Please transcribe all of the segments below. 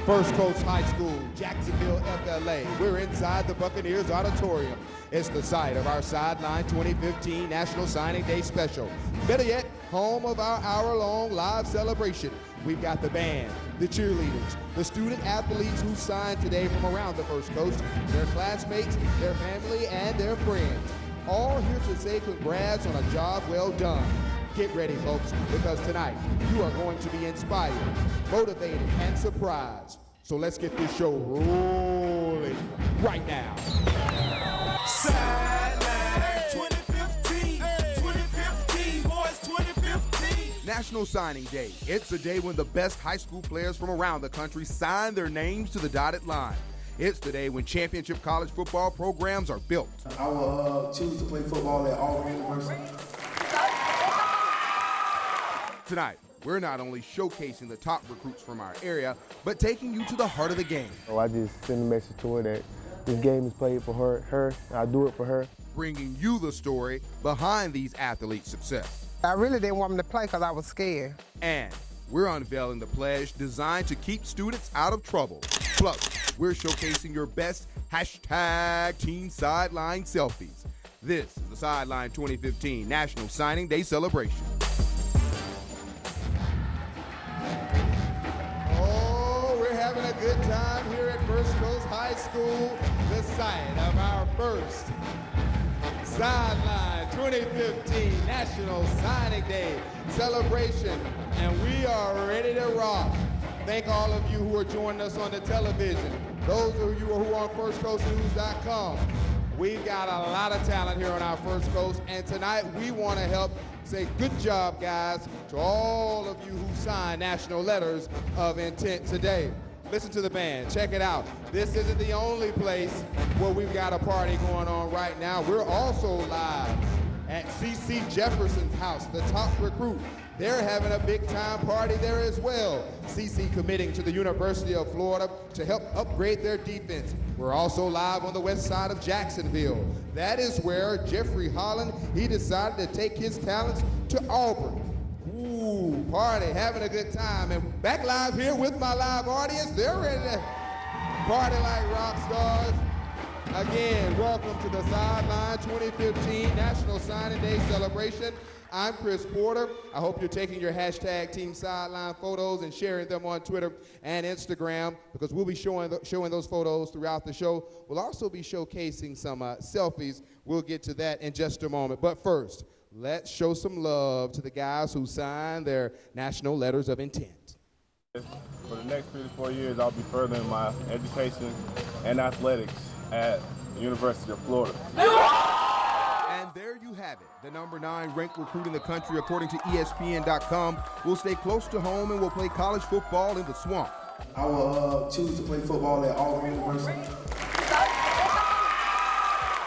First Coast High School, Jacksonville, FLA. We're inside the Buccaneers Auditorium. It's the site of our Sideline 2015 National Signing Day Special. Better yet, home of our hour-long live celebration. We've got the band, the cheerleaders, the student athletes who signed today from around the First Coast, their classmates, their family, and their friends. All here to say congrats on a job well done. Get ready, folks, because tonight you are going to be inspired, motivated, and surprised. So let's get this show rolling right now. Sideline 2015, 2015, boys, 2015. National Signing Day. It's a day when the best high school players from around the country sign their names to the dotted line. It's the day when championship college football programs are built. I will choose to play football at Auburn University. Tonight, we're not only showcasing the top recruits from our area, but taking you to the heart of the game. So I just send a message to her that this game is played for her, I do it for her. Bringing you the story behind these athletes' success. I really didn't want them to play because I was scared. And we're unveiling the pledge designed to keep students out of trouble. Plus, we're showcasing your best #Team Sideline selfies. This is the Sideline 2015 National Signing Day celebration. Having a good time here at First Coast High School, the site of our first Sideline 2015 National Signing Day celebration, and we are ready to rock. Thank all of you who are joining us on the television, those of you who are on FirstCoastNews.com. We've got a lot of talent here on our First Coast, and tonight we want to help say good job, guys, to all of you who signed national letters of intent today. Listen to the band, check it out. This isn't the only place where we've got a party going on right now. We're also live at CC Jefferson's house, the top recruit. They're having a big time party there as well. CC committing to the University of Florida to help upgrade their defense. We're also live on the west side of Jacksonville. That is where Jeffrey Holland, he decided to take his talents to Auburn. Ooh, party, having a good time. And back live here with my live audience, they're ready to party like rock stars. Again, welcome to the Sideline 2015 National Signing Day celebration. I'm Chris Porter. I hope you're taking your #Team Sideline photos and sharing them on Twitter and Instagram, because we'll be showing those photos throughout the show. We'll also be showcasing some selfies. We'll get to that in just a moment. But first, let's show some love to the guys who signed their national letters of intent. For the next 3 to 4 years, I'll be furthering my education and athletics at the University of Florida. And there you have it. The #9 ranked recruit in the country, according to ESPN.com, will stay close to home and will play college football in the swamp. I will choose to play football at Auburn University.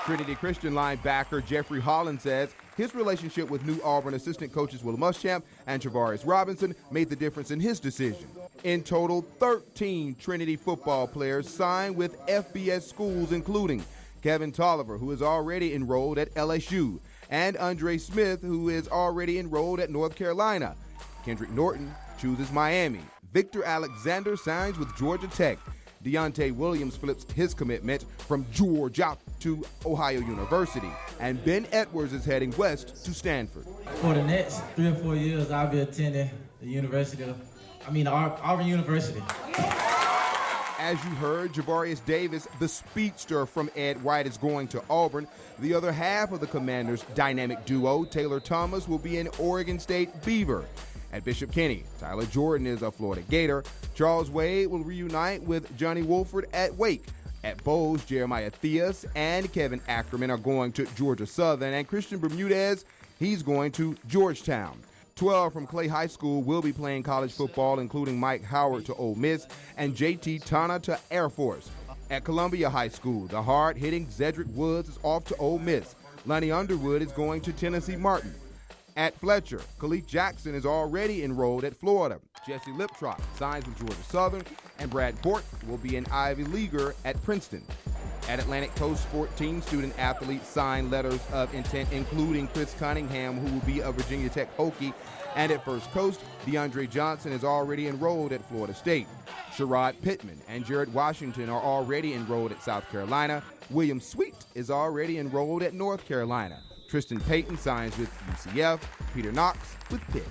Trinity Christian linebacker Jeffrey Holland says his relationship with new Auburn assistant coaches Will Muschamp and Travarius Robinson made the difference in his decision. In total, 13 Trinity football players signed with FBS schools, including Kevin Tolliver, who is already enrolled at LSU, and Andre Smith, who is already enrolled at North Carolina. Kendrick Norton chooses Miami. Victor Alexander signs with Georgia Tech. Deontay Williams flips his commitment from Georgia to Ohio University. And Ben Edwards is heading west to Stanford. For the next 3 or 4 years, I'll be attending Auburn University. As you heard, Javarius Davis, the speedster from Ed White, is going to Auburn. The other half of the Commanders' dynamic duo, Taylor Thomas, will be an Oregon State Beaver. At Bishop Kenny, Tyler Jordan is a Florida Gator. Charles Wade will reunite with Johnny Wolford at Wake. At Bowes, Jeremiah Theus and Kevin Ackerman are going to Georgia Southern, and Christian Bermudez, he's going to Georgetown. 12 from Clay High School will be playing college football, including Mike Howard to Ole Miss and JT Tana to Air Force. At Columbia High School, the hard-hitting Zedrick Woods is off to Ole Miss. Lonnie Underwood is going to Tennessee Martin. At Fletcher, Khalif Jackson is already enrolled at Florida. Jesse Liptrot signs with Georgia Southern, and Brad Bort will be an Ivy Leaguer at Princeton. At Atlantic Coast, 14 student-athletes signed letters of intent, including Chris Cunningham, who will be a Virginia Tech Hokie. And at First Coast, DeAndre Johnson is already enrolled at Florida State. Sherrod Pittman and Jared Washington are already enrolled at South Carolina. William Sweet is already enrolled at North Carolina. Tristan Payton signs with UCF. Peter Knox with Pitt.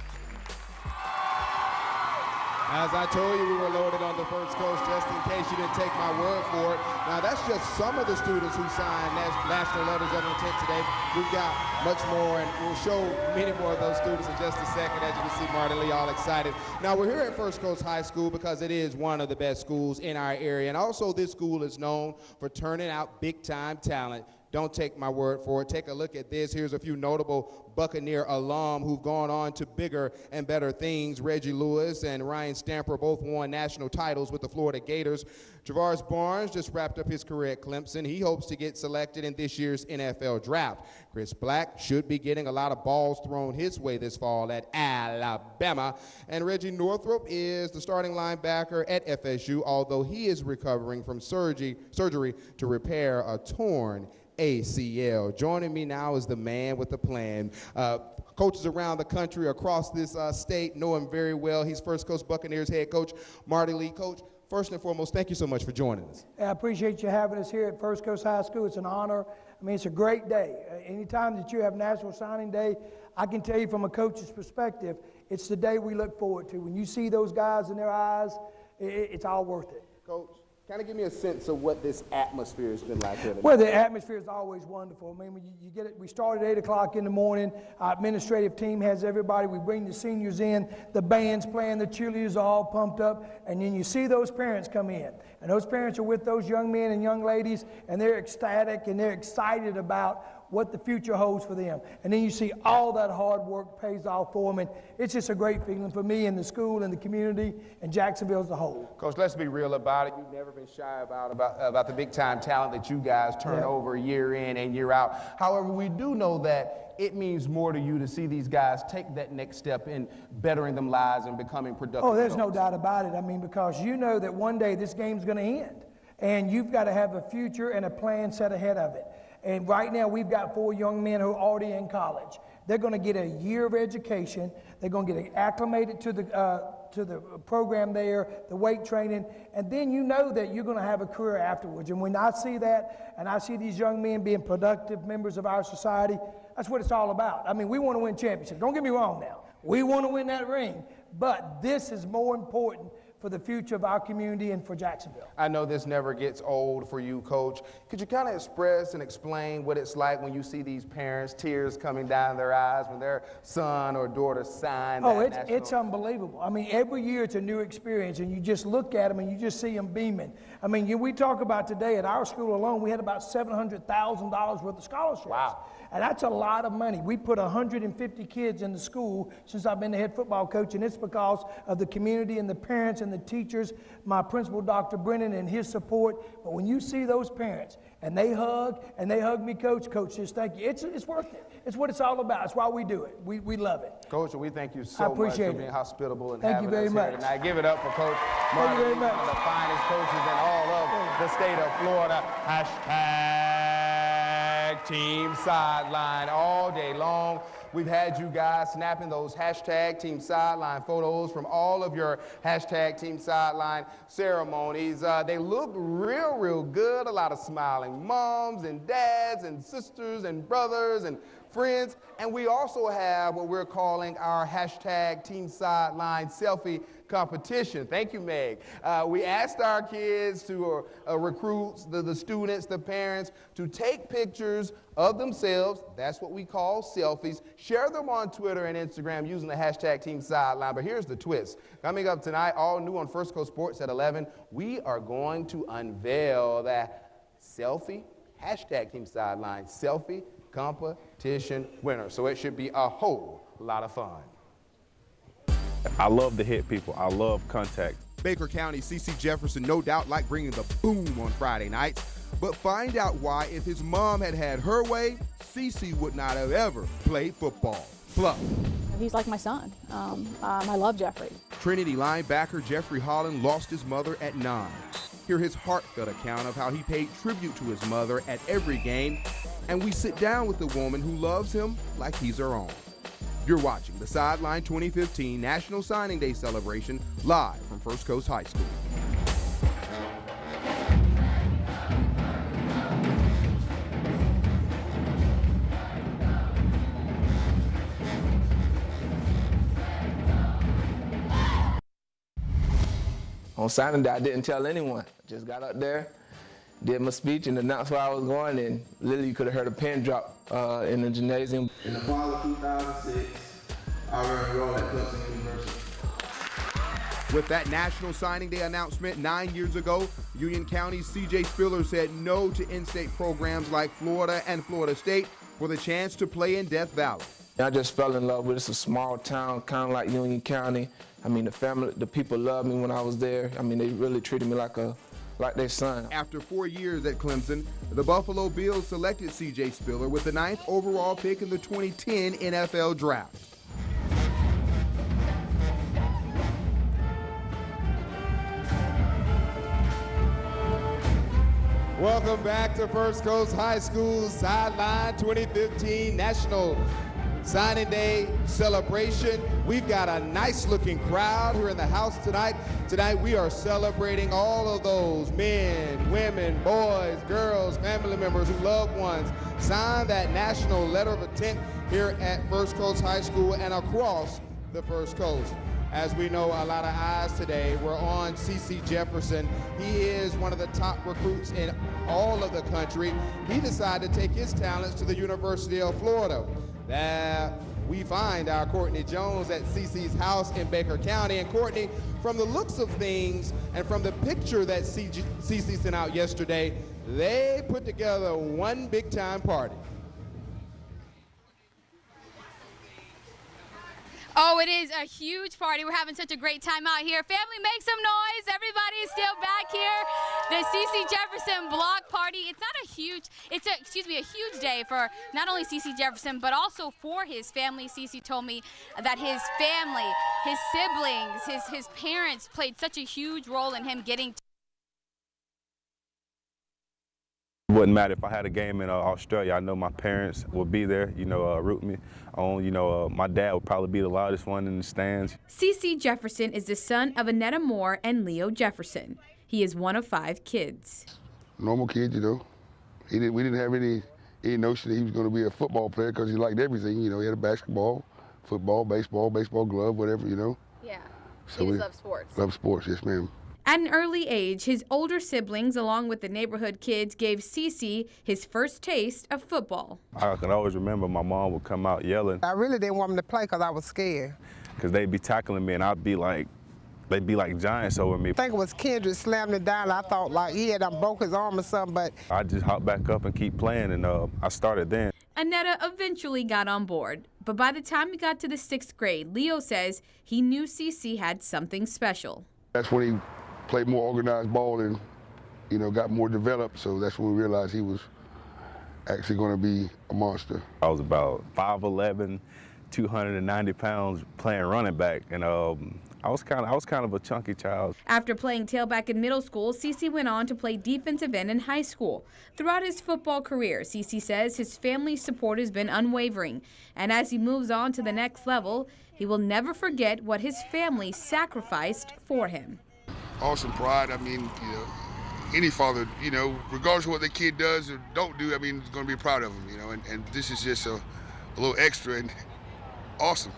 As I told you, we were loaded on the First Coast, just in case you didn't take my word for it. Now, that's just some of the students who signed national letters of intent today. We've got much more, and we'll show many more of those students in just a second. As you can see, Marty Lee all excited. Now, we're here at First Coast High School because it is one of the best schools in our area, and also this school is known for turning out big-time talent. Don't take my word for it. Take a look at this. Here's a few notable Buccaneer alum who've gone on to bigger and better things. Reggie Lewis and Ryan Stamper both won national titles with the Florida Gators. Travaris Barnes just wrapped up his career at Clemson. He hopes to get selected in this year's NFL draft. Chris Black should be getting a lot of balls thrown his way this fall at Alabama. And Reggie Northrup is the starting linebacker at FSU, although he is recovering from surgery to repair a torn ACL. Joining me now is the man with the plan. Coaches around the country, across this state, know him very well. He's First Coast Buccaneers head coach Marty Lee. Coach, first and foremost, thank you so much for joining us. I appreciate you having us here at First Coast High School. It's an honor. I mean, it's a great day. Anytime that you have National Signing Day, I can tell you from a coach's perspective, it's the day we look forward to. When you see those guys in their eyes, it's all worth it. Coach, kind of give me a sense of what this atmosphere has been like here today. Well, the atmosphere is always wonderful. I mean, when you get it, we start at 8 o'clock in the morning. Our administrative team has everybody. We bring the seniors in. The band's playing. The cheerleaders are all pumped up. And then you see those parents come in. And those parents are with those young men and young ladies, and they're ecstatic and they're excited about what the future holds for them. And then you see all that hard work pays off for them, and it's just a great feeling for me and the school and the community and Jacksonville as a whole. Coach, let's be real about it. You've never been shy about the big-time talent that you guys turn over year in and year out. However, we do know that it means more to you to see these guys take that next step in bettering them lives and becoming productive. Oh, there's no doubt about it. I mean, because you know that one day this game's going to end, and you've got to have a future and a plan set ahead of it. And right now, we've got 4 young men who are already in college. They're going to get a year of education. They're going to get acclimated to the program there, the weight training, and then you know that you're going to have a career afterwards. And when I see that, and I see these young men being productive members of our society, that's what it's all about. I mean, we want to win championships. Don't get me wrong now. We want to win that ring, but this is more important for the future of our community and for Jacksonville. I know this never gets old for you, Coach. Could you kind of express and explain what it's like when you see these parents, tears coming down their eyes when their son or daughter sign that it's unbelievable. I mean, every year it's a new experience, and you just look at them and you just see them beaming. I mean, we talk about today at our school alone, we had about $700,000 worth of scholarships. Wow. And that's a lot of money. We put 150 kids in the school since I've been the head football coach, and it's because of the community and the parents and the teachers, my principal, Dr. Brennan, and his support. But when you see those parents, and they hug me, Coach says thank you. It's worth it. It's what it's all about. It's why we do it. We love it. Coach, we thank you so much for being hospitable and having us here tonight. Give it up for Coach Marty, one of the finest coaches in all of the state of Florida. Team Sideline all day long. We've had you guys snapping those Team Sideline photos from all of your Team Sideline ceremonies. They look real good. A lot of smiling moms and dads and sisters and brothers and friends. And we also have what we're calling our Team Sideline selfie competition. Thank you, Meg. We asked our kids to recruit the students, the parents, to take pictures of themselves. That's what we call selfies. Share them on Twitter and Instagram using the Team Sideline. But here's the twist. Coming up tonight, all new on First Coast Sports at 11, we are going to unveil that selfie, Team Sideline selfie competition winner. So it should be a whole lot of fun. I love to hit people. I love contact. Baker County CeCe Jefferson no doubt liked bringing the boom on Friday nights, but find out why if his mom had her way, CeCe would not have ever played football. Fluff. He's like my son. I love Jeffrey. Trinity linebacker Jeffrey Holland lost his mother at 9. Hear his heartfelt account of how he paid tribute to his mother at every game, and we sit down with the woman who loves him like he's her own. You're watching the Sideline 2015 National Signing Day celebration live from First Coast High School. On signing day, I didn't tell anyone. Just got up there, did my speech, and announced where I was going, and literally you could have heard a pin drop in the gymnasium. In the fall of 2006, I enrolled at Clemson University. With that National Signing Day announcement 9 years ago, Union County's C.J. Spiller said no to in-state programs like Florida and Florida State for the chance to play in Death Valley. I just fell in love with it. It's a small town, kind of like Union County. I mean, the people loved me when I was there. I mean, they really treated me like their son. After 4 years at Clemson, the Buffalo Bills selected C.J. Spiller with the 9th overall pick in the 2010 NFL Draft. Welcome back to First Coast High School Sideline 2015 National Signing Day celebration. We've got a nice looking crowd here in the house tonight. Tonight we are celebrating all of those men, women, boys, girls, family members whose loved ones signed that national letter of intent here at First Coast High School and across the First Coast. As we know, a lot of eyes today were on C.C. Jefferson. He is one of the top recruits in all of the country. He decided to take his talents to the University of Florida. We find our Courtney Jones at C.C.'s house in Baker County. And Courtney, from the looks of things and from the picture that C.C. sent out yesterday, they put together one big-time party. Oh, it is a huge party. We're having such a great time out here. Family, make some noise. Everybody is still back here. The C.C. Jefferson block party. It's not a huge, it's a huge day for not only C.C. Jefferson, but also for his family. C.C. told me that his family, his siblings, his parents played such a huge role in him getting to. It wouldn't matter if I had a game in Australia. I know my parents would be there, root me on. My dad would probably be the loudest one in the stands. C.C. Jefferson is the son of Annetta Moore and Leo Jefferson. He is one of 5 kids. Normal kid, we didn't have any notion that he was going to be a football player because he liked everything. He had a basketball, football, baseball glove, whatever, Yeah, so he just loves sports. Love sports, yes, ma'am. At an early age, his older siblings, along with the neighborhood kids, gave C.C. his first taste of football. I can always remember my mom would come out yelling. I really didn't want him to play because I was scared. Because they'd be tackling me and they'd be like giants over me. I think it was Kendrick slammed it down. I thought like he had broke his arm or something, but I just hopped back up and keep playing, and I started then. Annetta eventually got on board, but by the time he got to the 6th grade, Leo says he knew C.C. had something special. That's when he played more organized ball and, got more developed. So that's when we realized he was actually going to be a monster. I was about 5'11", 290 pounds playing running back, and I was kind of a chunky child. After playing tailback in middle school, C.C. went on to play defensive end in high school. Throughout his football career, C.C. says his family's support has been unwavering, and as he moves on to the next level, he will never forget what his family sacrificed for him. Awesome pride. I mean, any father, regardless of what their kid does or don't do, I mean, is going to be proud of them, and this is just a little extra and awesome.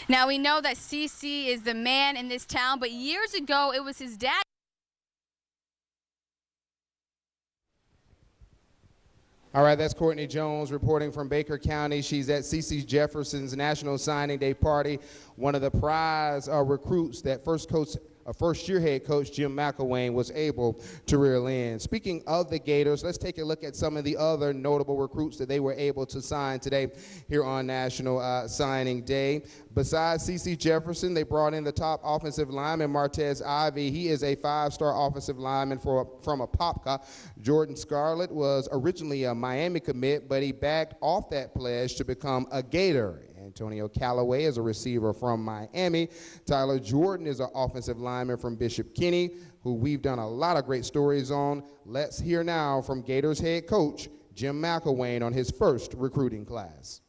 Now we know that C.C. is the man in this town, but years ago it was his dad. All right, that's Courtney Jones reporting from Baker County. She's at C.C. Jefferson's National Signing Day party. One of the prize recruits that first-year head coach Jim McElwain was able to reel in. Speaking of the Gators, let's take a look at some of the other notable recruits that they were able to sign today here on National Signing Day. Besides C.C. Jefferson, they brought in the top offensive lineman, Martez Ivy. He is a 5-star offensive lineman from Apopka. Jordan Scarlett was originally a Miami commit, but he backed off that pledge to become a Gator. Antonio Callaway is a receiver from Miami. Tyler Jordan is an offensive lineman from Bishop Kenny, who we've done a lot of great stories on. Let's hear now from Gators head coach Jim McElwain on his first recruiting class.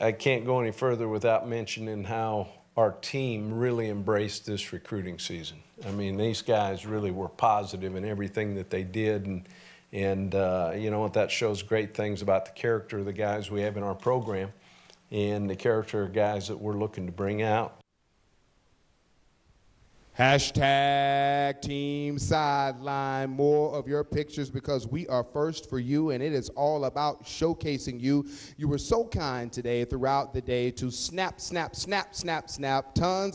I can't go any further without mentioning how our team really embraced this recruiting season. I mean, these guys really were positive in everything that they did, and you know what, that shows great things about the character of the guys we have in our program. and the character of guys that we're looking to bring out. Hashtag Team Sideline. More of your pictures because we are first for you, and it is all about showcasing you. You were so kind today throughout the day to snap tons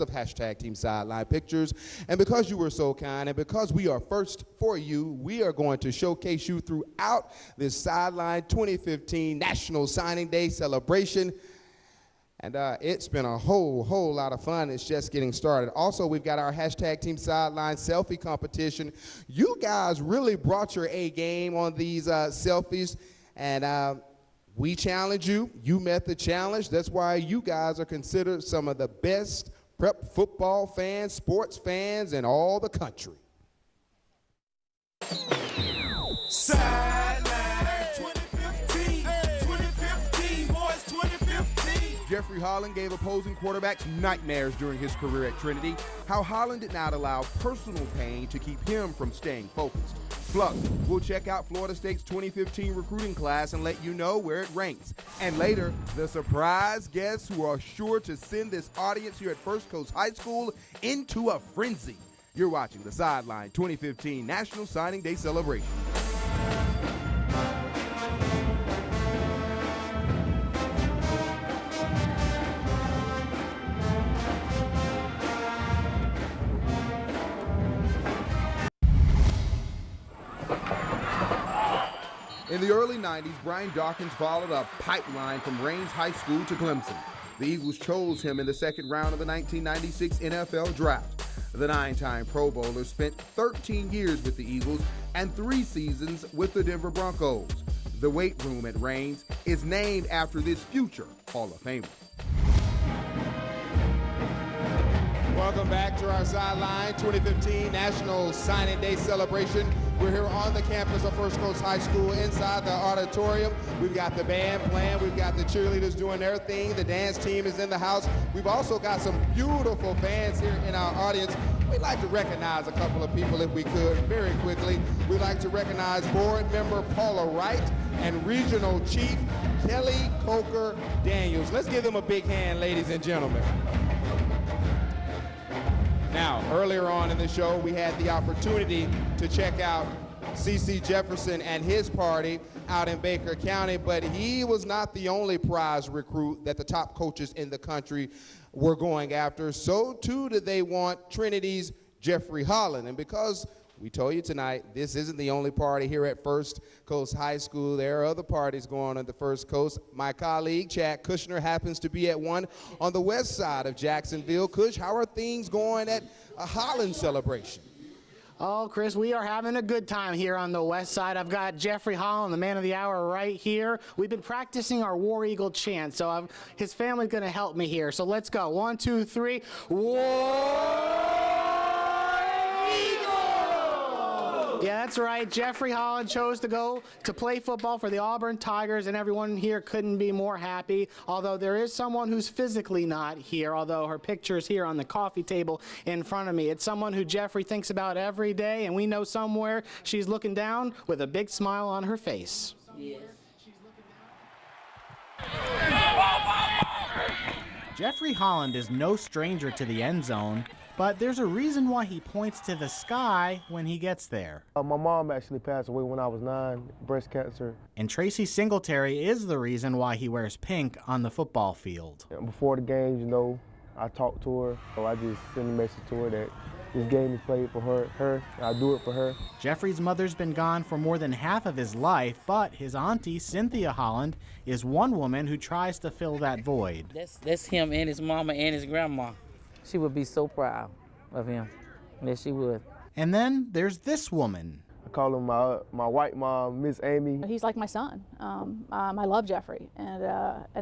of hashtag Team Sideline pictures. And because you were so kind and because we are first for you, we are going to showcase you throughout this Sideline 2015 National Signing Day celebration. And it's been a whole lot of fun. It's just getting started. Also, we've got our hashtag Team Sideline selfie competition. You guys really brought your A game on these selfies, and we challenge you. You met the challenge. That's why you guys are considered some of the best prep football fans, sports fans in all the country. Sideline 2015, 2015, boys 2015. Jeffrey Holland gave opposing quarterbacks nightmares during his career at Trinity. How Holland did not allow personal pain to keep him from staying focused. Plus, we'll check out Florida State's 2015 recruiting class and let you know where it ranks. And later, the surprise guests who are sure to send this audience here at First Coast High School into a frenzy. You're watching the Sideline 2015 National Signing Day celebration. In the early 90s, Brian Dawkins followed a pipeline from Raines High School to Clemson. The Eagles chose him in the second round of the 1996 NFL Draft. The 9-time Pro Bowler spent 13 years with the Eagles and 3 seasons with the Denver Broncos. The weight room at Raines is named after this future Hall of Famer. Welcome back to our Sideline 2015 National Signing Day celebration. We're here on the campus of First Coast High School inside the auditorium. We've got the band playing. We've got the cheerleaders doing their thing. The dance team is in the house. We've also got some beautiful fans here in our audience. We'd like to recognize a couple of people if we could very quickly. We'd like to recognize board member Paula Wright and Regional Chief Kelly Coker Daniels. Let's give them a big hand, ladies and gentlemen. Now, earlier on in the show, we had the opportunity to check out C.C. Jefferson and his party out in Baker County, but he was not the only prize recruit that the top coaches in the country were going after. So, too, did they want Trinity's Jeffrey Holland. And because we told you tonight, this isn't the only party here at First Coast High School. There are other parties going on at the First Coast. My colleague, Chad Kushner, happens to be at one on the west side of Jacksonville. Kush, how are things going at a Holland celebration? Oh, Chris, we are having a good time here on the west side. I've got Jeffrey Holland, the man of the hour, right here. We've been practicing our War Eagle chant, so his family's going to help me here. So let's go. 1, 2, 3. War Eagle! Yeah, that's right. Jeffrey Holland chose to go to play football for the Auburn Tigers, and everyone here couldn't be more happy, although there is someone who's physically not here, although her picture's here on the coffee table in front of me. It's someone who Jeffrey thinks about every day, and we know somewhere she's looking down with a big smile on her face. Yes. Jeffrey Holland is no stranger to the end zone, but there's a reason why he points to the sky when he gets there. My mom actually passed away when I was 9, breast cancer. And Tracy Singletary is the reason why he wears pink on the football field. And before the games, you know, I talked to her, so I just sent a message to her that this game is played for her, I do it for her. Jeffrey's mother's been gone for more than half of his life, but his auntie, Cynthia Holland, is one woman who tries to fill that void. That's him and his mama and his grandma. She would be so proud of him. Yes, she would. And then there's this woman. I call him my white mom, Miss Amy. He's like my son. I love Jeffrey, and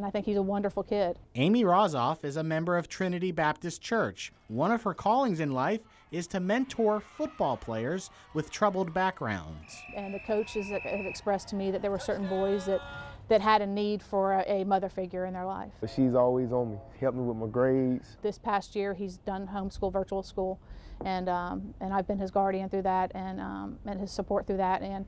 I think he's a wonderful kid. Amy Rozoff is a member of Trinity Baptist Church. One of her callings in life is to mentor football players with troubled backgrounds. And the coaches have expressed to me that there were certain boys that had a need for a mother figure in their life. But she's always on me, helped me with my grades. This past year, he's done homeschool, virtual school, and I've been his guardian through that and his support through that. And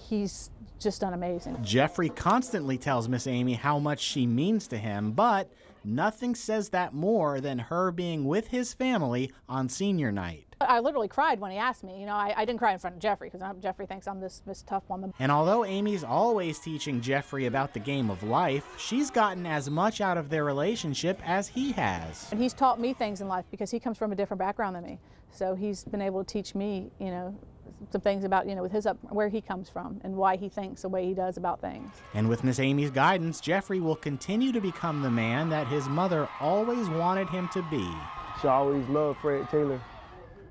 he's just done amazing. Jeffrey constantly tells Miss Amy how much she means to him, but nothing says that more than her being with his family on senior night. I literally cried when he asked me. You know, I didn't cry in front of Jeffrey because Jeffrey thinks I'm this tough woman. And although Amy's always teaching Jeffrey about the game of life, she's gotten as much out of their relationship as he has. And he's taught me things in life because he comes from a different background than me. So he's been able to teach me, you know, some things about, you know, with his where he comes from and why he thinks the way he does about things. And with Miss Amy's guidance, Jeffrey will continue to become the man that his mother always wanted him to be. She always loved Fred Taylor.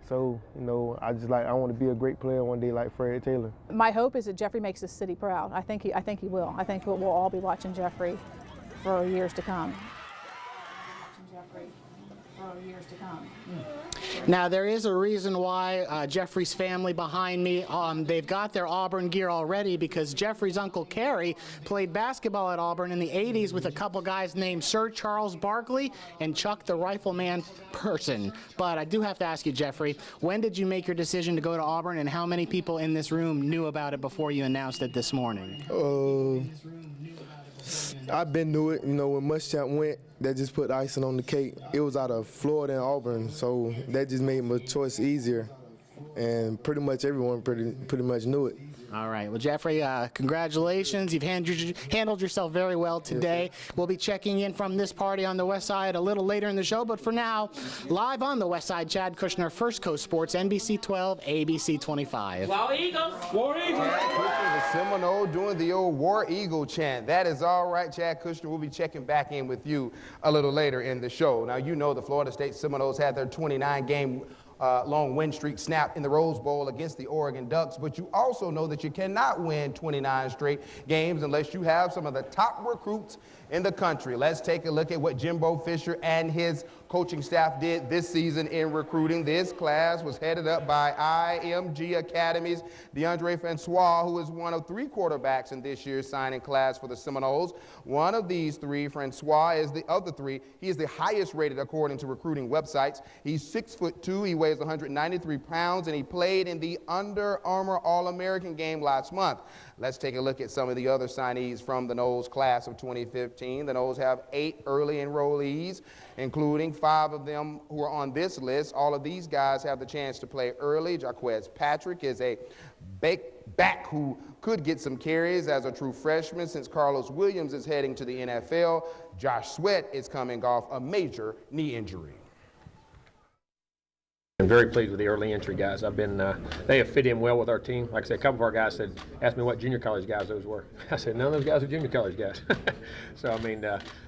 So, you know, I want to be a great player one day like Fred Taylor. My hope is that Jeffrey makes this city proud. I think he will. I think we'll all be watching Jeffrey for years to come. Now, there is a reason why Jeffrey's family behind me, they've got their Auburn gear already because Jeffrey's Uncle Kerry played basketball at Auburn in the 80s with a couple guys named Sir Charles Barkley and Chuck the Rifleman Person. But I do have to ask you, Jeffrey, when did you make your decision to go to Auburn, and how many people in this room knew about it before you announced it this morning? I've been to it, you know, when Muschamp went, that just put icing on the cake. It was out of Florida and Auburn, so that just made my choice easier. And pretty much everyone pretty much knew it. All right. Well, Jeffrey, congratulations. You've handled yourself very well today. Yes, we'll be checking in from this party on the West Side a little later in the show. But for now, live on the West Side, Chad Kushner, First Coast Sports, NBC 12, ABC 25. War Eagles! War Eagles! Chad Kushner, the Seminole, doing the old War Eagle chant. That is all right, Chad Kushner. We'll be checking back in with you a little later in the show. Now, you know the Florida State Seminoles had their 29-game long win streak snapped in the Rose Bowl against the Oregon Ducks, but you also know that you cannot win 29 straight games unless you have some of the top recruits in the country. Let's take a look at what Jimbo Fisher and his coaching staff did this season in recruiting. This class was headed up by IMG Academy's DeAndre Francois, who is one of 3 quarterbacks in this year's signing class for the Seminoles. One of these 3, Francois, is the other 3. He is the highest rated according to recruiting websites. He's 6'2", he weighs 193 pounds, and he played in the Under Armour All-American game last month. Let's take a look at some of the other signees from the Noles class of 2015. The Noles have 8 early enrollees, including 5 of them who are on this list. All of these guys have the chance to play early. Jaquez Patrick is a back who could get some carries as a true freshman since Carlos Williams is heading to the NFL. Josh Sweat is coming off a major knee injury. I'm very pleased with the early entry guys. They have fit in well with our team. Like I said, a couple of our guys asked me what junior college guys those were. I said, none of those guys are junior college guys. So, I mean,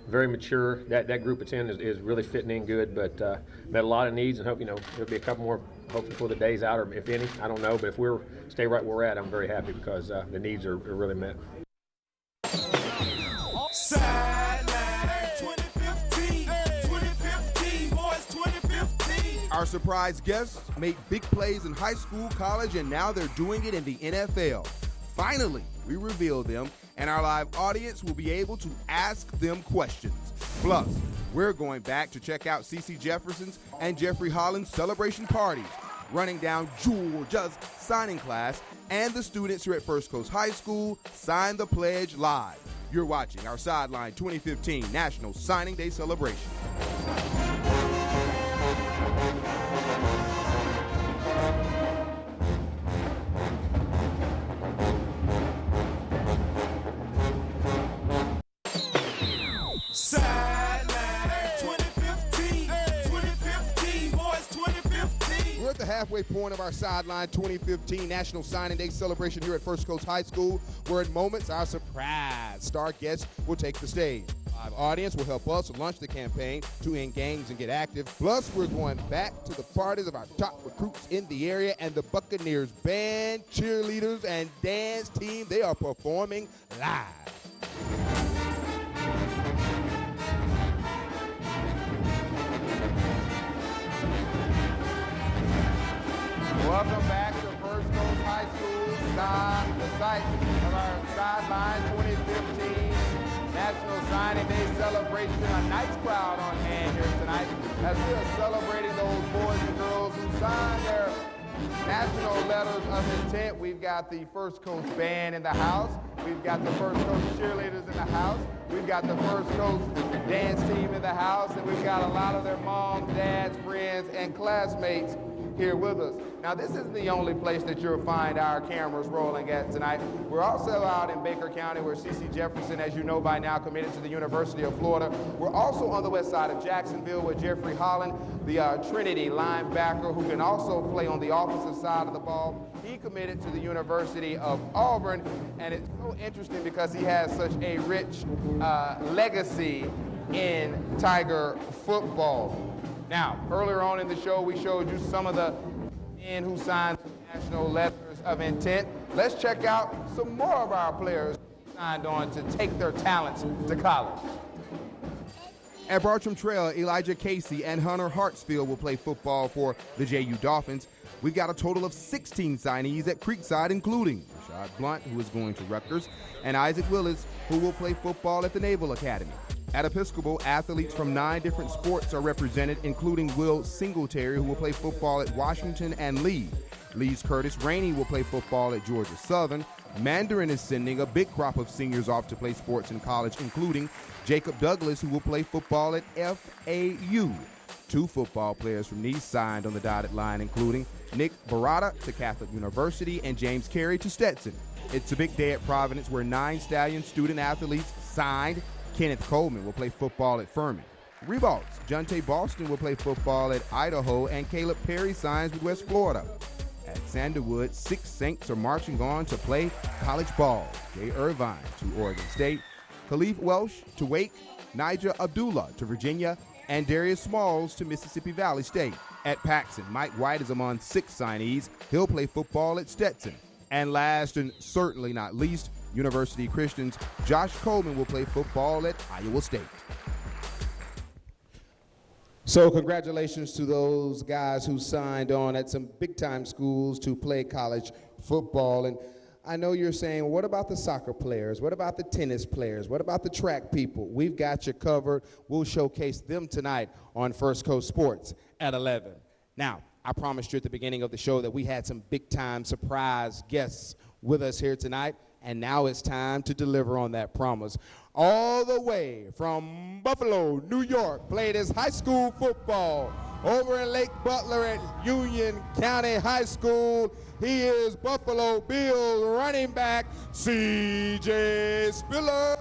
very mature. That group it's in is really fitting in good, but met a lot of needs, and hope, you know, there'll be a couple more hopefully before the day's out, or if any, I don't know. But if we stay right where we're at, I'm very happy because the needs are really met. Our surprise guests made big plays in high school, college, and now they're doing it in the NFL. Finally, we reveal them, and our live audience will be able to ask them questions. Plus, we're going back to check out CeCe Jefferson's and Jeffrey Holland's celebration parties, running down Georgia's signing class, and the students here at First Coast High School sign the pledge live. You're watching our Sideline 2015 National Signing Day celebration. We're at the halfway point of our Sideline 2015 National Signing Day celebration here at First Coast High School, where in moments our surprise star guests will take the stage. Live audience will help us launch the campaign to end games and get active. Plus, we're going back to the parties of our top recruits in the area, and the Buccaneers band, cheerleaders, and dance team, they are performing live. Welcome back to First Coast High School, the site of our Sideline 2015 National Signing Day celebration. A nice crowd on hand here tonight as we are celebrating those boys and girls who signed their National letters of intent. We've got the First Coast band in the house. We've got the First Coast cheerleaders in the house. We've got the First Coast dance team in the house. And we've got a lot of their moms, dads, friends, and classmates here with us. Now, this isn't the only place that you'll find our cameras rolling at tonight. We're also out in Baker County, where C.C. Jefferson, as you know by now, committed to the University of Florida. We're also on the west side of Jacksonville, where Jeffrey Holland, the Trinity linebacker, who can also play on the offensive side of the ball, he committed to the University of Auburn. And it's so interesting because he has such a rich legacy in Tiger football. Now, earlier on in the show, we showed you some of the men who signed national letters of intent. Let's check out some more of our players who signed on to take their talents to college. At Bartram Trail, Elijah Casey and Hunter Hartsfield will play football for the JU Dolphins. We've got a total of 16 signees at Creekside, including Rashad Blunt, who is going to Rutgers, and Isaac Willis, who will play football at the Naval Academy. At Episcopal, athletes from 9 different sports are represented, including Will Singletary, who will play football at Washington and Lee. Lee's Curtis Rainey will play football at Georgia Southern. Mandarin is sending a big crop of seniors off to play sports in college, including Jacob Douglas, who will play football at FAU. 2 football players from these signed on the dotted line, including Nick Barata to Catholic University and James Carey to Stetson. It's a big day at Providence, where 9 Stallion student athletes signed. Kenneth Coleman will play football at Furman. Rebalts, Jonte Boston will play football at Idaho, and Caleb Perry signs with West Florida. At Sanderwood, 6 Saints are marching on to play college ball. Jay Irvine to Oregon State, Khalif Welsh to Wake, Nigel Abdullah to Virginia, and Darius Smalls to Mississippi Valley State. At Paxson, Mike White is among 6 signees. He'll play football at Stetson. And last and certainly not least, University Christians, Josh Coleman will play football at Iowa State. So congratulations to those guys who signed on at some big-time schools to play college football. And I know you're saying, what about the soccer players? What about the tennis players? What about the track people? We've got you covered. We'll showcase them tonight on First Coast Sports at 11. Now, I promised you at the beginning of the show that we had some big-time surprise guests with us here tonight, and now it's time to deliver on that promise. All the way from Buffalo, New York, played his high school football over in Lake Butler at Union County High School. He is Buffalo Bills running back C.J. Spiller.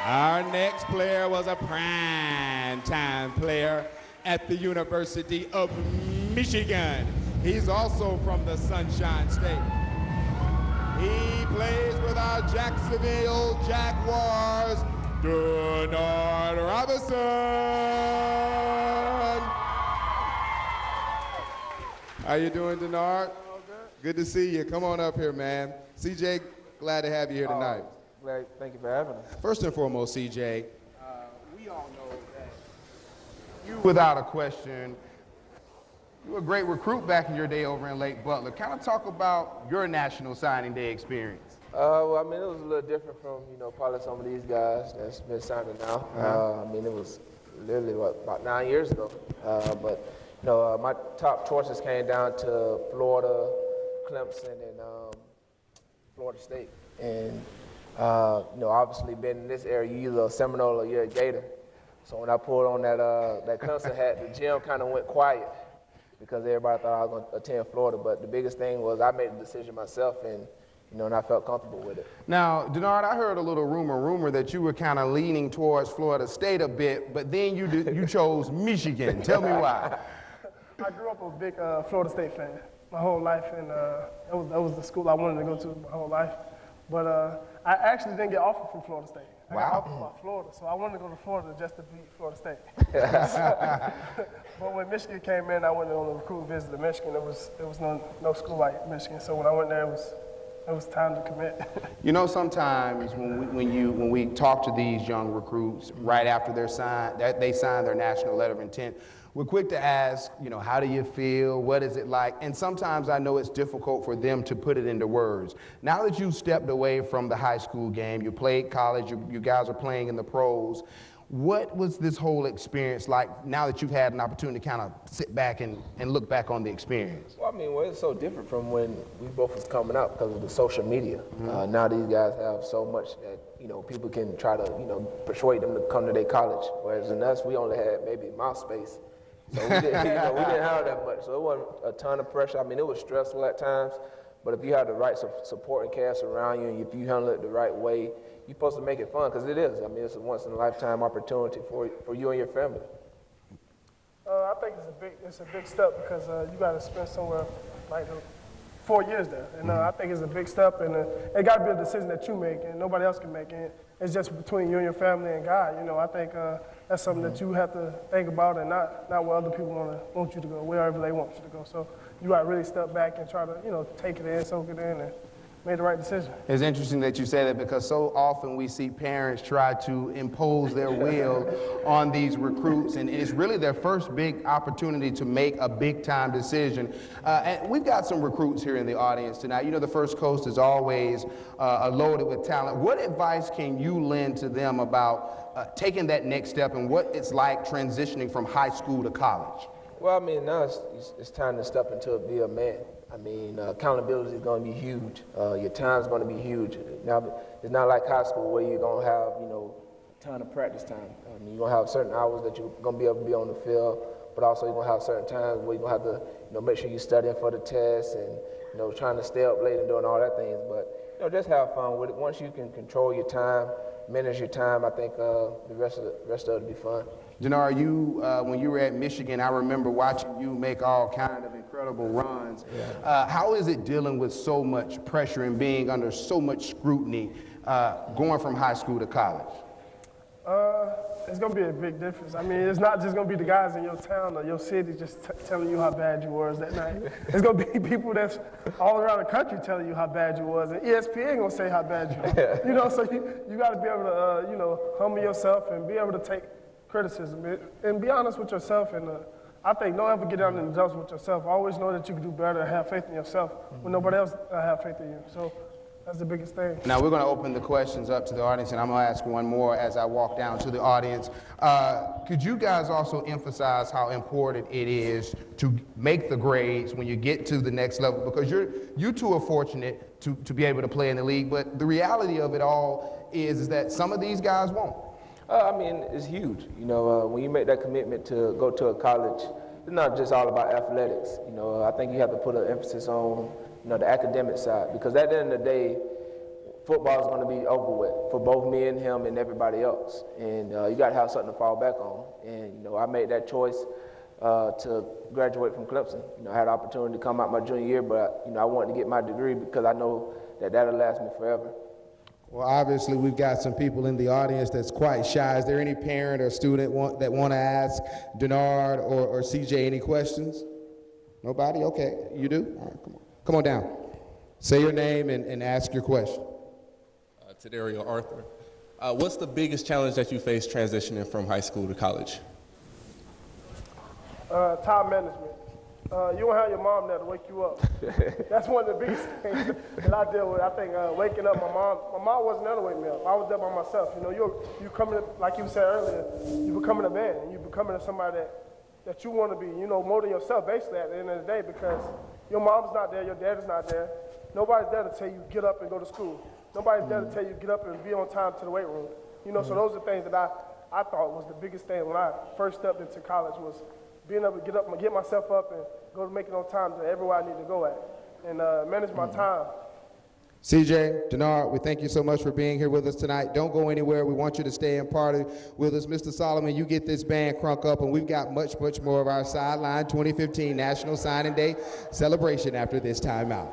Our next player was a prime-time player at the University of Michigan. He's also from the Sunshine State. He plays with our Jacksonville Jaguars, Denard Robinson. How you doing, Denard? Good to see you. Come on up here, man. CJ, glad to have you here tonight. Thank you for having us. First and foremost, CJ, We all know that you, without a question, you were a great recruit back in your day over in Lake Butler. Kind of talk about your National Signing Day experience. Well, I mean, it was a little different from, probably some of these guys that's been signing now. I mean, it was literally, about 9 years ago. But my top choices came down to Florida, Clemson, and Florida State. And, obviously being in this area, you're either a Seminole or you're a Gator. So when I pulled on that Clemson hat, the gym kind of went quiet because everybody thought I was going to attend Florida. But the biggest thing was I made the decision myself, and I felt comfortable with it. Now, Denard, I heard a little rumor that you were kind of leaning towards Florida State a bit, but then you chose Michigan. Tell me why. I grew up a big Florida State fan my whole life, and that was the school I wanted to go to my whole life. But I actually didn't get offered from Florida State. I got offered by Florida, so I wanted to go to Florida just to beat Florida State. But when Michigan came in, I went on a recruiting visit to Michigan. There was no school like Michigan, so when I went there, it was time to commit. Sometimes when we talk to these young recruits right after they sign their national letter of intent, we're quick to ask, how do you feel? What is it like? And sometimes I know it's difficult for them to put it into words. Now that you've stepped away from the high school game, you played college, you guys are playing in the pros, What was this whole experience like now that you've had an opportunity to kind of sit back and look back on the experience? Well, I mean, it's so different from when we both was coming up because of the social media. Now these guys have so much that, you know, people can try to, you know, persuade them to come to their college. Whereas in us, we only had maybe MySpace. So we didn't, you know, we didn't have that much. So it wasn't a ton of pressure. I mean, it was stressful at times, but if you have the right supporting cast around you and if you handle it the right way, you're supposed to make it fun, because it is. I mean, it's a once-in-a-lifetime opportunity for you and your family. I think it's a big step because you got to spend somewhere like 4 years there, and I think it's a big step, and it got to be a decision that you make, and nobody else can make it. It's just between you and your family and God. You know, I think that's something that you have to think about, and not where other people want you to go, wherever they want you to go. So you got to really step back and try to, you know, take it in, soak it in, and made the right decision. It's interesting that you say that because so often we see parents try to impose their will on these recruits, and it's really their first big opportunity to make a big-time decision. And we've got some recruits here in the audience tonight. You know, the First Coast is always loaded with talent. What advice can you lend to them about taking that next step and what it's like transitioning from high school to college? Well, I mean, now it's time to step into it, be a man. I mean, accountability is going to be huge. Your time's going to be huge. Now, it's not like high school where you're going to have, you know, a ton of practice time. I mean, you're going to have certain hours that you're going to be able to be on the field, but also you're going to have certain times where you're going to have to, you know, make sure you're studying for the test and, you know, trying to stay up late and doing all that things. But, you know, just have fun with it. Once you can control your time, manage your time, I think the rest of it will be fun. Denard, you, when you were at Michigan, I remember watching you make all kind of incredible runs. Yeah. How is it dealing with so much pressure and being under so much scrutiny going from high school to college? It's going to be a big difference. I mean, it's not just going to be the guys in your town or your city just telling you how bad you was that night. It's going to be people that's all around the country telling you how bad you was. And ESPN ain't going to say how bad you are. You know, so you got to be able to, you know, humble yourself and be able to take criticism and be honest with yourself. And I think don't ever get down in the dumps with yourself. Always know that you can do better and have faith in yourself when nobody else have faith in you. So that's the biggest thing. Now we're going to open the questions up to the audience, and I'm going to ask one more as I walk down to the audience. Could you guys also emphasize how important it is to make the grades when you get to the next level? Because you two are fortunate to be able to play in the league, but the reality of it all is that some of these guys won't. I mean, it's huge. You know, when you make that commitment to go to a college, it's not just all about athletics. You know, I think you have to put an emphasis on, you know, the academic side, because at the end of the day, football is going to be over with for both me and him and everybody else. And you got to have something to fall back on. And, you know, I made that choice to graduate from Clemson. You know, I had the opportunity to come out my junior year, but, you know, I wanted to get my degree because I know that that'll last me forever. Well, obviously, we've got some people in the audience that's quite shy. Is there any parent or student that want to ask Denard or CJ any questions? Nobody? Okay, you do? All right, come on down. Say your name and ask your question. Tadario Arthur. What's the biggest challenge that you face transitioning from high school to college? Time management. You don't have your mom there to wake you up. That's one of the biggest things that I deal with. I think waking up, my mom wasn't there to wake me up. I was there by myself. You know, you coming, like you said earlier, you becoming a man, and you becoming somebody that you want to be, you know, more than yourself, basically, at the end of the day, because your mom's not there, your dad is not there. Nobody's there to tell you get up and go to school. Nobody's there to tell you get up and be on time to the weight room. You know, so those are things that I thought was the biggest thing when I first stepped into college, was being able to get up and get myself up and go to make it on time to everywhere I need to go at and manage my time. CJ, Denard, we thank you so much for being here with us tonight. Don't go anywhere. We want you to stay and party with us. Mr. Solomon, you get this band crunk up, and we've got much, much more of our Sideline 2015 National Signing Day celebration after this timeout.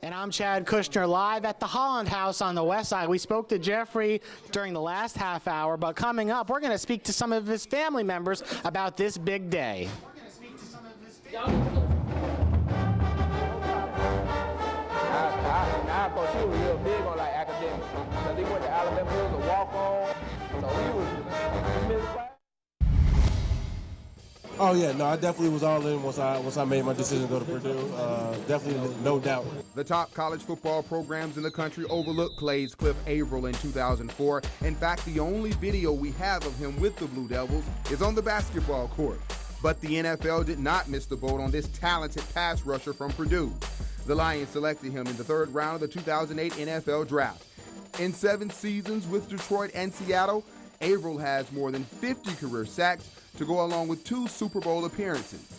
And I'm Chad Kushner, live at the Holland House on the west side. We spoke to Jeffrey during the last half hour, but coming up, we're going to speak to some of his family members about this big day. I thought he was real big on like academics, because he went to Alabama, he was a walk-on, so he was in class. Oh yeah, no, I definitely was all in once I made my decision to go to Purdue. Definitely, no doubt. The top college football programs in the country overlooked Clay's Cliff Averill in 2004. In fact, the only video we have of him with the Blue Devils is on the basketball court. But the NFL did not miss the boat on this talented pass rusher from Purdue. The Lions selected him in the third round of the 2008 NFL Draft. In 7 seasons with Detroit and Seattle, Averill has more than 50 career sacks to go along with 2 Super Bowl appearances.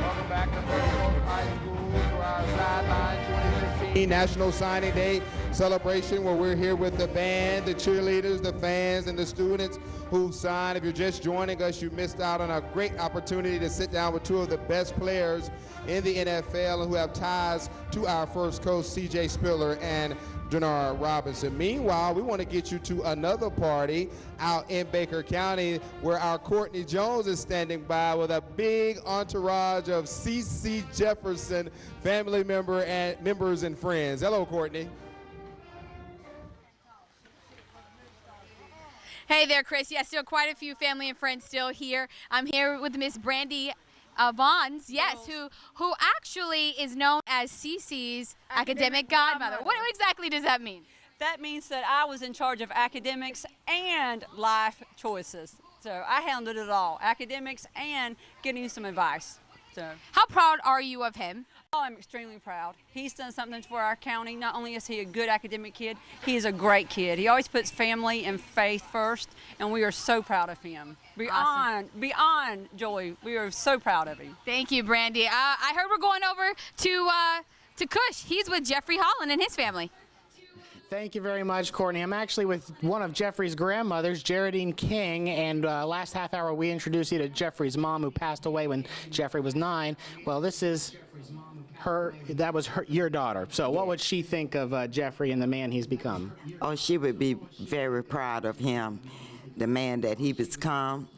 Welcome back to First Coast High School to our Sideline 2015 National Signing Day celebration, where we're here with the band, the cheerleaders, the fans, and the students who signed. If you're just joining us, you missed out on a great opportunity to sit down with 2 of the best players in the NFL and who have ties to our First Coast, C.J. Spiller and Denard Robinson. Meanwhile, we want to get you to another party out in Baker County where our Courtney Jones is standing by with a big entourage of C.C. Jefferson family members and friends. Hello, Courtney. Hey there, Chris. Yeah, still quite a few family and friends still here. I'm here with Miss Brandy Vons, yes, who actually is known as CC's academic godmother. What exactly does that mean? That means that I was in charge of academics and life choices. So I handled it all, academics and getting some advice. So, how proud are you of him? Oh, I'm extremely proud. He's done something for our county. Not only is he a good academic kid, he is a great kid. He always puts family and faith first, and we are so proud of him. Beyond joy, we are so proud of him. Thank you, Brandy. I heard we're going over to Cush. He's with Jeffrey Holland and his family. Thank you very much, Courtney. I'm actually with one of Jeffrey's grandmothers, Geraldine King, and last half hour we introduced you to Jeffrey's mom, who passed away when Jeffrey was 9. Well, this is your daughter. So what would she think of Jeffrey and the man he's become? Oh, she would be very proud of him, the man that he become.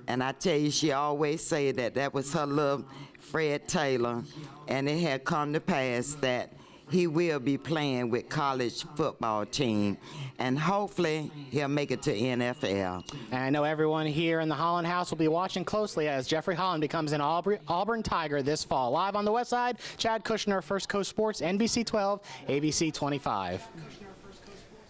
And I tell you, she always say that was her little Fred Taylor, and it had come to pass that he will be playing with college football team, and hopefully he'll make it to NFL. And I know everyone here in the Holland House will be watching closely as Jeffrey Holland becomes an Auburn Tiger this fall. Live on the West Side, Chad Kushner, First Coast Sports, NBC 12, ABC 25.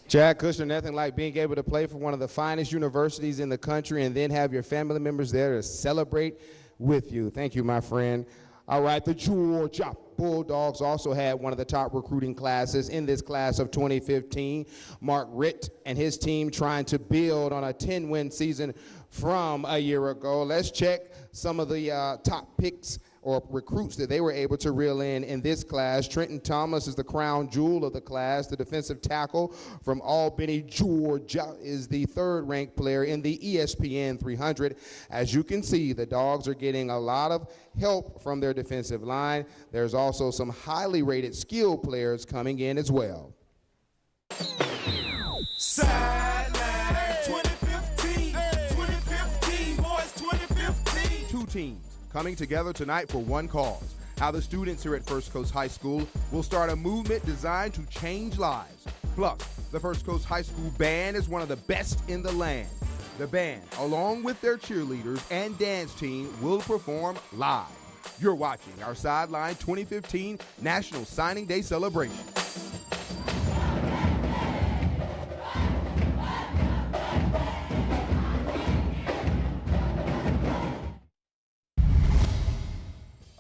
Chad Kushner, nothing like being able to play for one of the finest universities in the country and then have your family members there to celebrate with you. Thank you, my friend. All right, the Georgia Bulldogs also had one of the top recruiting classes in this class of 2015. Mark Ritt and his team trying to build on a 10-win season from a year ago. Let's check some of the top picks or recruits that they were able to reel in this class. Trenton Thomas is the crown jewel of the class. The defensive tackle from Albany, Georgia, is the 3rd-ranked player in the ESPN 300. As you can see, the Dogs are getting a lot of help from their defensive line. There's also some highly rated skill players coming in as well. Sideline 2015, 2015, boys 2015. 2 teams coming together tonight for one cause: how the students here at First Coast High School will start a movement designed to change lives. Plus, the First Coast High School band is one of the best in the land. The band, along with their cheerleaders and dance team, will perform live. You're watching our Sideline 2015 National Signing Day celebration.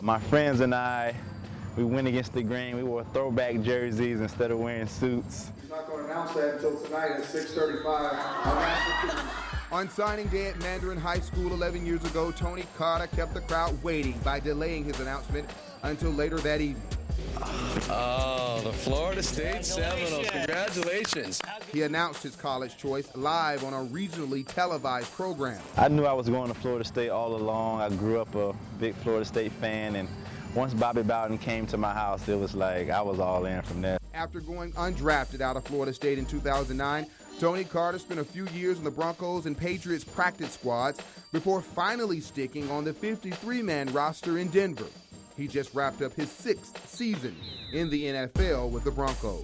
My friends and I, we went against the grain. We wore throwback jerseys instead of wearing suits. He's not going to announce that until tonight at 6:35. On signing day at Mandarin High School 11 years ago, Tony Carter kept the crowd waiting by delaying his announcement until later that evening. Oh, the Florida State Seminoles. Congratulations. He announced his college choice live on a regionally televised program. I knew I was going to Florida State all along. I grew up a big Florida State fan, and once Bobby Bowden came to my house, it was like I was all in from there. After going undrafted out of Florida State in 2009, Tony Carter spent a few years in the Broncos and Patriots practice squads before finally sticking on the 53-man roster in Denver. He just wrapped up his 6th season in the NFL with the Broncos.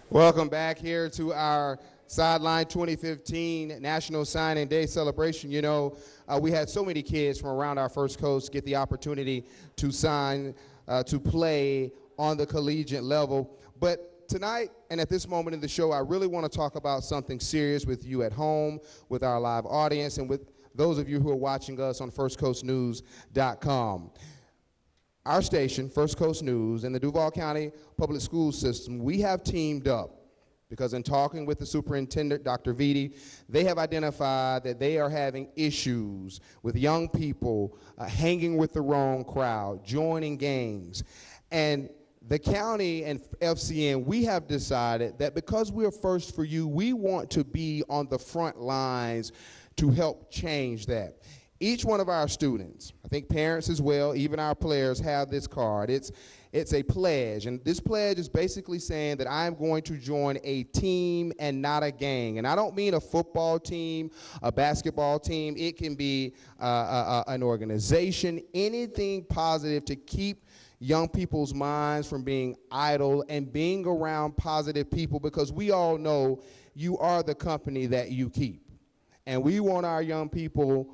Welcome back here to our Sideline 2015 National Signing Day celebration. You know, we had so many kids from around our First Coast get the opportunity to sign, to play on the collegiate level. But tonight and at this moment in the show, I really want to talk about something serious with you at home, with our live audience, and with those of you who are watching us on firstcoastnews.com. Our station, First Coast News, and the Duval County Public School System, we have teamed up because in talking with the superintendent, Dr. Vitti, they have identified that they are having issues with young people hanging with the wrong crowd, joining gangs. And the county and FCN, we have decided that because we're First for You, we want to be on the front lines to help change that. Each one of our students, I think parents as well, even our players have this card. It's a pledge, and this pledge is basically saying that I'm going to join a team and not a gang. And I don't mean a football team, a basketball team. It can be an organization, anything positive to keep young people's minds from being idle and being around positive people, because we all know you are the company that you keep. And we want our young people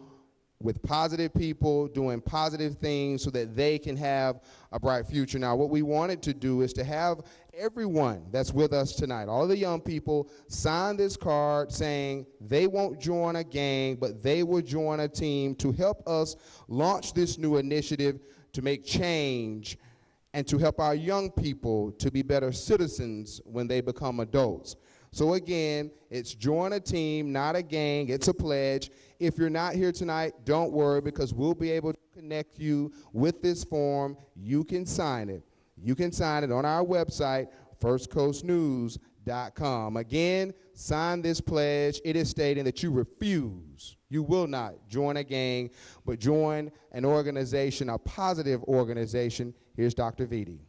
with positive people doing positive things so that they can have a bright future. Now, what we wanted to do is to have everyone that's with us tonight, all of the young people, sign this card saying they won't join a gang, but they will join a team to help us launch this new initiative to make change and to help our young people to be better citizens when they become adults. So again, it's join a team, not a gang. It's a pledge. If you're not here tonight, don't worry, because we'll be able to connect you with this form. You can sign it. You can sign it on our website, firstcoastnews.com. Again, sign this pledge. It is stating that you refuse, you will not join a gang, but join an organization, a positive organization. Here's Dr. Vitti.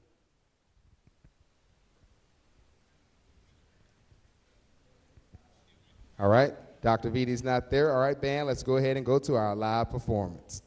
All right, Dr. Vitti's not there. All right, band, let's go ahead and go to our live performance.